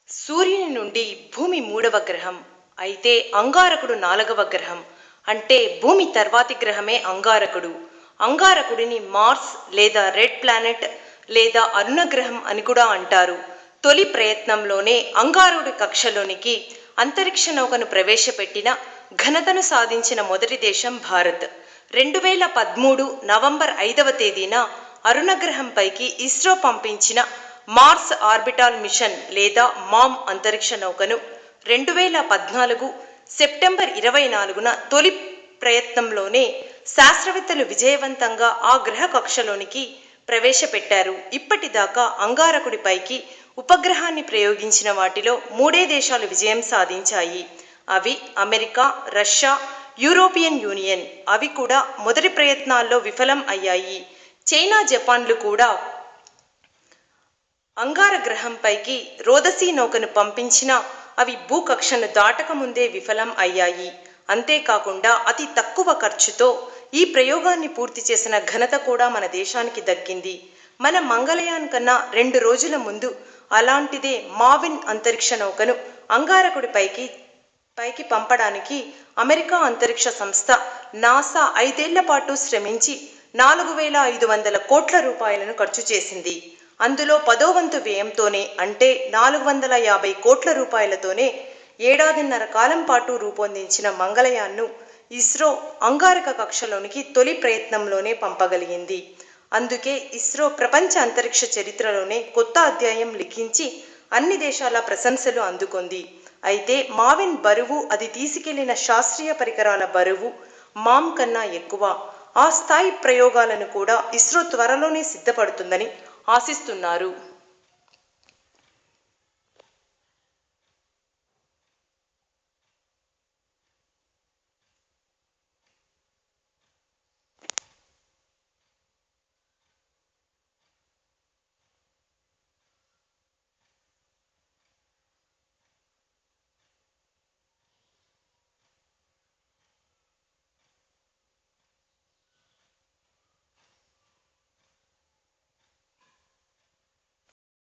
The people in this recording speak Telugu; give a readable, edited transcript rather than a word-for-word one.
సూర్యుని నుండి భూమి మూడవ గ్రహం అయితే అంగారకుడు నాలుగవ గ్రహం. అంటే భూమి తర్వాతి గ్రహమే అంగారకుడు. అంగారకుడిని మార్స్ లేదా రెడ్ ప్లానెట్ లేదా అరుణగ్రహం అని కూడా అంటారు. తొలి ప్రయత్నంలోనే అంగారకుడి కక్షలోనికి అంతరిక్ష నౌకను ప్రవేశపెట్టిన ఘనతను సాధించిన మొదటి దేశం భారత్. 2013 నవంబర్ 5వ తేదీన అరుణగ్రహంపైకి ఇస్రో పంపించిన మార్స్ ఆర్బిటాల్ మిషన్ లేదా మామ్ అంతరిక్ష నౌకను 2014 సెప్టెంబర్ 24న తొలి ప్రయత్నంలోనే శాస్త్రవేత్తలు విజయవంతంగా ఆ గ్రహ కక్షలోనికి ప్రవేశపెట్టారు. ఇప్పటిదాకా అంగారకుడిపైకి ఉపగ్రహాన్ని ప్రయోగించిన వాటిలో మూడే దేశాలు విజయం సాధించాయి. అవి అమెరికా, రష్యా, యూరోపియన్ యూనియన్. అవి కూడా మొదటి ప్రయత్నాల్లో విఫలం అయ్యాయి. చైనా, జపాన్లు కూడా అంగార గ్రహంపైకి రోదసీ నౌకను పంపించినా అవి భూకక్షను దాటకముందే విఫలం అయ్యాయి. అంతేకాకుండా అతి తక్కువ ఖర్చుతో ఈ ప్రయోగాన్ని పూర్తి చేసిన ఘనత కూడా మన దేశానికి దక్కింది. మన మంగళయాన్ కన్నా 2 రోజుల ముందు అలాంటిదే మావిన్ అంతరిక్ష నౌకను అంగారకుడిపైకి పంపడానికి అమెరికా అంతరిక్ష సంస్థ నాసా 5 ఏళ్ల పాటు శ్రమించి 4,500 కోట్ల రూపాయలను ఖర్చు చేసింది. అందులో 10వ వంతు వ్యయంతోనే అంటే 450 కోట్ల రూపాయలతోనే ఏడాదిన్నర కాలం పాటు రూపొందించిన మంగళయాన్ను ఇస్రో అంగారక కక్షలోనికి తొలి ప్రయత్నంలోనే పంపగలిగింది. అందుకే ఇస్రో ప్రపంచ అంతరిక్ష చరిత్రలోనే కొత్త అధ్యాయం లిఖించి అన్ని దేశాల ప్రశంసలు అందుకుంది. అయితే మావిన్ బరువు, అది తీసుకెళ్లిన శాస్త్రీయ పరికరాల బరువు మామ్ కన్నా ఎక్కువ. ఆ స్థాయి ప్రయోగాలను కూడా ఇస్రో త్వరలోనే సిద్ధపడుతుందని ఆశిస్తున్నారు.